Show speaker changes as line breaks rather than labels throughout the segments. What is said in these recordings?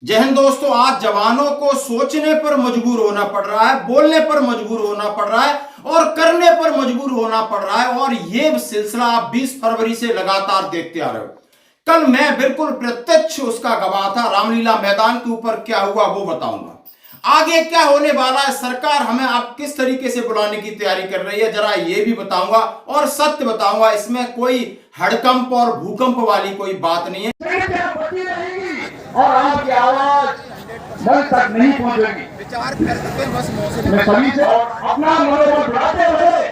जय हिंद दोस्तों। आज जवानों को सोचने पर मजबूर होना पड़ रहा है, बोलने पर मजबूर होना पड़ रहा है और करने पर मजबूर होना पड़ रहा है। और यह सिलसिला आप 20 फरवरी से लगातार देखते आ रहे हो। कल मैं बिल्कुल प्रत्यक्ष उसका गवाह था। रामलीला मैदान के ऊपर क्या हुआ वो बताऊंगा। आगे क्या होने वाला है, सरकार हमें आप किस तरीके से बुलाने की तैयारी कर रही है, जरा ये भी बताऊंगा और सत्य बताऊंगा। इसमें कोई हड़कंप और भूकंप वाली कोई बात नहीं है।
और आपकी आवाज मन तक नहीं पहुंचेगी।
विचार करते बस
मैं सभी से और अपना मनोबल बढ़ाते हुए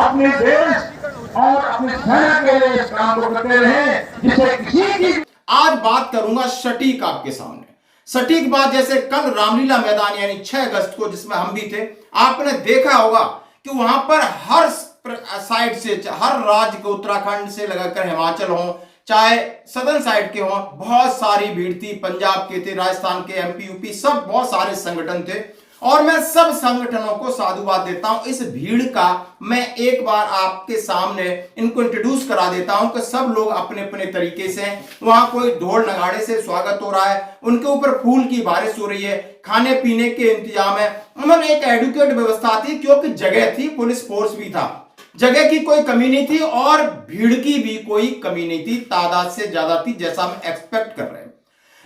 अपने देश और अपने सेना के लिए इस काम को करते रहे, जिससे किसी की।
आज बात करूंगा सटीक आपके सामने। सटीक बात, जैसे कल रामलीला मैदान यानी 6 अगस्त को जिसमें हम भी थे, आपने देखा होगा कि वहां पर हर साइड से, हर राज्य के, उत्तराखंड से लगाकर हिमाचल हो, चाहे सदर्न साइड के हो, बहुत सारी भीड़ थी। पंजाब के थे, राजस्थान के, एमपी यूपी, सब बहुत सारे संगठन थे। और मैं सब संगठनों को साधुवाद देता हूं। इस भीड़ का मैं एक बार आपके सामने इनको इंट्रोड्यूस करा देता हूं कि सब लोग अपने अपने तरीके से, वहां कोई ढोल नगाड़े से स्वागत हो रहा है, उनके ऊपर फूल की बारिश हो रही है, खाने पीने के इंतजाम है। उन्होंने एक एडुकेट व्यवस्था थी क्योंकि जगह थी, पुलिस फोर्स भी था, जगह की कोई कमी नहीं थी और भीड़ की भी कोई कमी नहीं थी। तादाद से ज्यादा थी जैसा हम एक्सपेक्ट कर रहे हैं।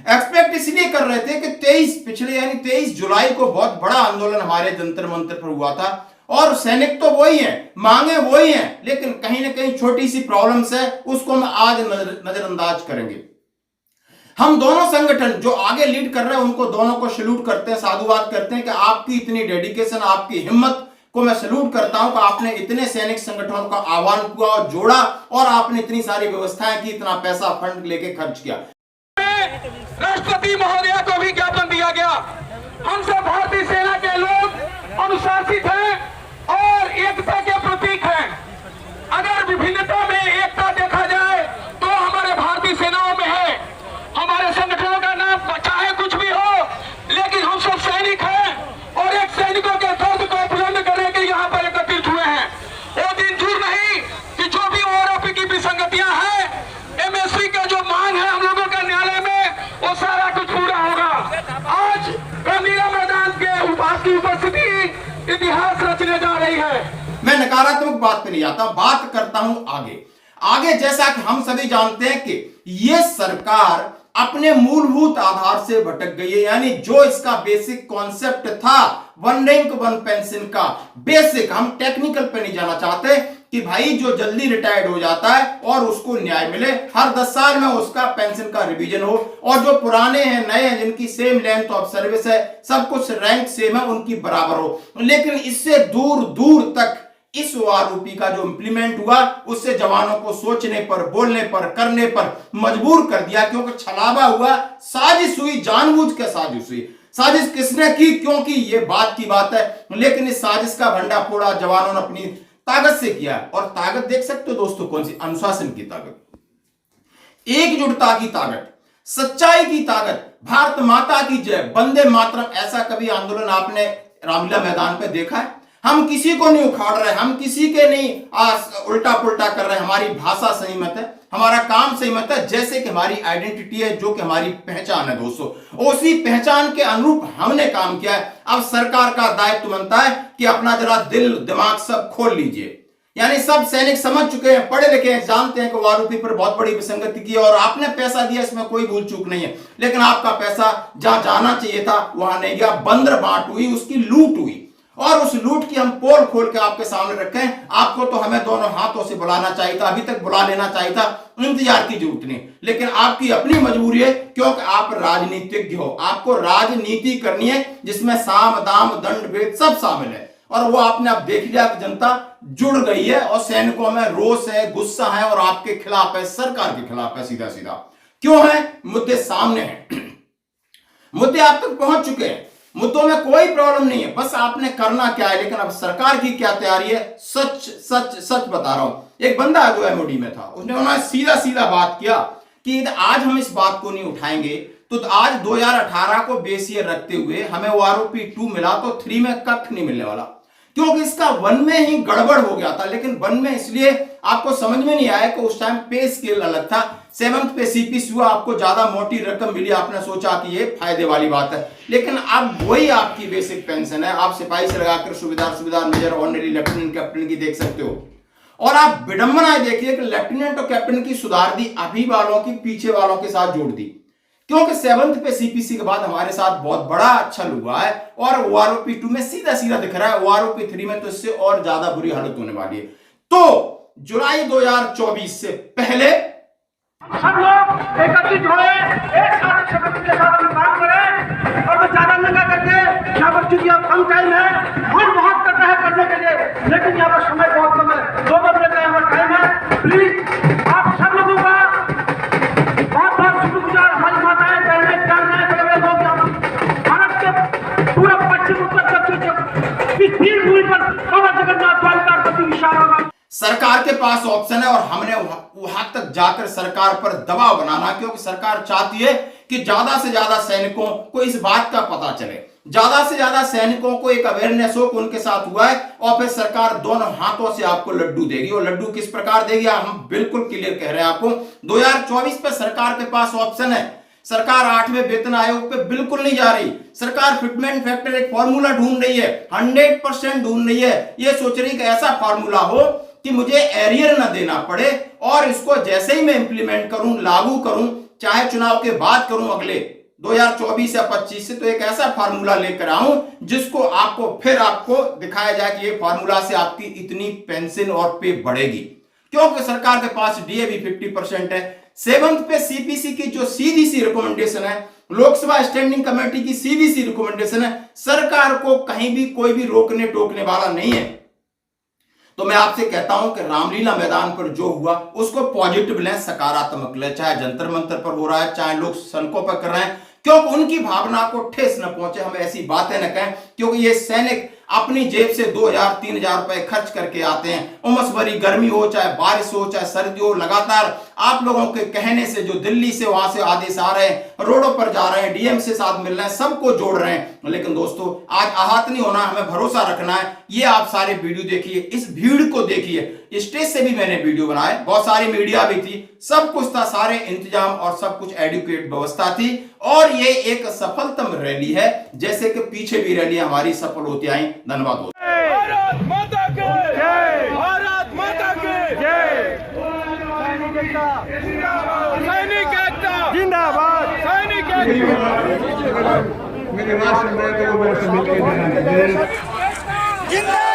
एक्सपेक्ट इसलिए कर रहे थे कि 23 जुलाई को बहुत बड़ा आंदोलन हमारे जंतर मंतर पर हुआ था और सैनिक तो वही हैं, मांगे वही हैं, लेकिन कहीं ना कहीं छोटी सी प्रॉब्लम्स है, उसको हम आज नजरअंदाज करेंगे। हम दोनों संगठन जो आगे लीड कर रहे हैं उनको दोनों को सैल्यूट करते हैं, साधुवाद करते हैं कि आपकी इतनी डेडिकेशन, आपकी हिम्मत को मैं सैल्यूट करता हूं कि आपने इतने सैनिक संगठनों का आह्वान किया और जोड़ा और आपने इतनी सारी व्यवस्थाएं की, इतना पैसा फंड लेके खर्च किया।
राष्ट्रपति महोदया को भी ज्ञापन दिया गया। हम सब भारतीय सेना के लोग अनुशासित हैं और एकता के प्रतीक हैं। अगर विभिन्नता में एकता देखा जाए तो हमारे भारतीय सेनाओं में है। हमारे संगठनों का नाम चाहे कुछ भी हो, लेकिन हम सब सैनिक हैं और एक सैनिकों के दर्द को बुलंद करने के यहाँ पर एकत्रित हुए हैं। वो दिन दूर नहीं कि जो भी आरोपी की विसंगतियां हैं, एमएसपी का जो मांग है हम लोगों का न्यायालय में, वो सारा कुछ पूरा होगा। आज रामलीला मैदान के आपकी उपस्थिति इतिहास रचने जा रही है।
मैं नकारात्मक बात पे नहीं आता, बात करता हूं आगे। जैसा कि हम सभी जानते हैं कि ये सरकार अपने मूलभूत आधार से भटक गई है। यानी जो इसका बेसिक कॉन्सेप्ट था, वन रैंक वन पेंशन का बेसिक, हम टेक्निकल पे नहीं जाना चाहते कि भाई जो जल्दी रिटायर्ड हो जाता है और उसको न्याय मिले, हर 10 साल में उसका पेंशन का रिवीजन हो, और जो पुराने हैं, नए हैं, जिनकी सेम लेंथ ऑफ सर्विस है, सब कुछ रैंक सेम है, उनकी बराबर हो। लेकिन इससे दूर दूर तक इस आरोपी का जो इंप्लीमेंट हुआ, उससे जवानों को सोचने पर, बोलने पर, करने पर मजबूर कर दिया। क्योंकि छलावा हुआ, साजिश हुई, जानबूझ के साजिश हुई। साजिश किसने की, क्योंकि ये बात की बात है, लेकिन इस साजिश का भंडा फोड़ा जवानों ने अपनी ताकत से किया। और ताकत देख सकते हो दोस्तों, कौन सी? अनुशासन की ताकत, एकजुटता की ताकत, सच्चाई की ताकत, भारत माता की जय, वंदे मातरम। ऐसा कभी आंदोलन आपने रामलीला मैदान पे देखा है? हम किसी को नहीं उखाड़ रहे, हम किसी के नहीं उल्टा पुल्टा कर रहे। हमारी भाषा सही मत है, हमारा काम सही मत है, जैसे कि हमारी आइडेंटिटी है, जो कि हमारी पहचान है दोस्तों, उसी पहचान के अनुरूप हमने काम किया है। अब सरकार का दायित्व बनता है कि अपना जरा दिल दिमाग सब खोल लीजिए। यानी सब सैनिक समझ चुके हैं, पढ़े लिखे हैं, जानते हैं कि वो आरोपी पर बहुत बड़ी विसंगति की है और आपने पैसा दिया, इसमें कोई भूल चूक नहीं है। लेकिन आपका पैसा जहां जाना चाहिए था वहां नहीं गया, बंदर बांट हुई, उसकी लूट हुई। और उस लूट की हम पोल खोल के आपके सामने रखें। आपको तो हमें दोनों हाथों से बुलाना चाहिए था, अभी तक बुला लेना चाहिए था, इंतजार की जरूरत नहीं। लेकिन आपकी अपनी मजबूरी है, क्योंकि आप राजनीतिज्ञ हो, आपको राजनीति करनी है जिसमें साम दाम दंड भेद सब शामिल है। और वो आपने अब देख लिया कि जनता जुड़ गई है और सैनिकों में रोष है, गुस्सा है और आपके खिलाफ है, सरकार के खिलाफ है। सीधा सीधा क्यों है? मुद्दे सामने हैं, मुद्दे आप तक पहुंच चुके हैं, मुद्दों में कोई प्रॉब्लम नहीं है, बस आपने करना क्या है। लेकिन अब सरकार की क्या तैयारी है? सच सच सच बता रहा हूं। एक बंदा जो एमओडी में था, उन्होंने सीधा सीधा बात किया कि आज हम इस बात को नहीं उठाएंगे तो आज 2018 को बेस ईयर रखते हुए हमें वो आरोपी 2 मिला तो 3 में कख नहीं मिलने वाला, क्योंकि इसका 1 में ही गड़बड़ हो गया था। लेकिन 1 में इसलिए आपको समझ में नहीं आया कि उस टाइम पे स्केल अलग था, 7th पे सीपीसी हुआ, आपको ज्यादा मोटी रकम मिली, आपने सोचा कि ये फायदे वाली बात है, लेकिन अब वही आपकी बेसिक पेंशन है। आप सिपाही से लगाकर सुबेदार मेजर ऑनरी लेफ्टिनेंट कैप्टन की देख सकते हो। और आप विडंबनाएं देखिए कि लेफ्टिनेंट और कैप्टन की सुधार दी अभी वालों की पीछे वालों के साथ जोड़ दी, क्योंकि 7th पे सीपीसी के बाद हमारे साथ बहुत बड़ा अच्छा हुआ है और ओआरओपी 2 में सीधा सीधा दिख रहा है, ओआरओपी 3 में तो इससे और ज्यादा बुरी हालत होने वाली है। तो जुलाई 2024 से पहले
सब लोग एकत्रित हुए, एक साथ शक्ति के साथ हम काम करें और मैं ज्यादा नंगा करके यहाँ पर चूंकि अब कम टाइम है, मन बहुत करता है करने के लिए, लेकिन यहाँ पर समय बहुत कम है, 2 बजे का यहाँ टाइम है। प्लीज आप सब लोगों का बहुत बहुत शुक्रगुजार, हमारी माताएं बहनें जान बड़े लोग भारत के पूरा पश्चिम उत्तर दक्षिण इस भीड़ भूमि पर बाबा जगन्नाथ द्वारिका प्रति विशाल होगा।
सरकार के पास ऑप्शन है और हमने वहां तक जाकर सरकार पर दबाव बनाना, क्योंकि सरकार चाहती है कि ज्यादा से ज्यादा सैनिकों को इस बात का पता चले, ज्यादा से ज्यादा सैनिकों को एक अवेयरनेस हो कि उनके साथ हुआ है, और फिर सरकार दोनों हाथों से आपको लड्डू देगी। और लड्डू किस प्रकार देगी हम बिल्कुल क्लियर कह रहे हैं आपको। 2024 पे सरकार के पास ऑप्शन है। सरकार 8वें वेतन आयोग पे बिल्कुल नहीं जा रही, सरकार फिटमेंट फैक्टर एक फॉर्मूला ढूंढ रही है, 100% ढूंढ रही है। ये सोच रही है कि ऐसा फॉर्मूला हो कि मुझे एरियर ना देना पड़े, और इसको जैसे ही मैं इंप्लीमेंट करूं, लागू करूं, चाहे चुनाव के बाद करूं अगले 2024 या 25 से, तो एक ऐसा फार्मूला लेकर आऊं जिसको आपको दिखाया जाए कि ये फार्मूला से आपकी इतनी पेंशन और पे बढ़ेगी, क्योंकि सरकार के पास डीए भी 50% है। 7th पे सीपीसी की जो सीधी सी रिकमेंडेशन है, लोकसभा स्टैंडिंग कमेटी की सीधी सी रिकमेंडेशन है, सरकार को कहीं भी कोई भी रोकने टोकने वाला नहीं है। तो मैं आपसे कहता हूं कि रामलीला मैदान पर जो हुआ उसको पॉजिटिव लें, सकारात्मक लें, चाहे जंतर मंतर पर हो रहा है, चाहे लोग सड़कों पर कर रहे हैं, क्योंकि उनकी भावना को ठेस न पहुंचे, हम ऐसी बातें न कहें, क्योंकि ये सैनिक अपनी जेब से 2000-3000 रुपए खर्च करके आते हैं। उमस भरी गर्मी हो, चाहे बारिश हो, चाहे सर्दी हो, लगातार आप लोगों के कहने से जो दिल्ली से वहां से आदेश आ रहे हैं, रोडों पर जा रहे हैं, डीएम से साथ मिल रहे हैं, सबको जोड़ रहे हैं। लेकिन दोस्तों आज आहत नहीं होना, हमें भरोसा रखना है। ये आप सारे वीडियो देखिए, इस भीड़ को देखिए, स्टेज से भी मैंने वीडियो बनाए, बहुत सारी मीडिया भी थी, सब कुछ था, सारे इंतजाम और सब कुछ एडुकेट व्यवस्था थी, और ये एक सफलतम रैली है, जैसे कि पीछे भी रैली हमारी सफल होती आई। धन्यवाद।
भारत माता की जय, भारत माता की जय, सैनिक एकता जिंदाबाद, सैनिक एकता
मेरे राष्ट्र नायकों को मिलकर जिंदाबाद।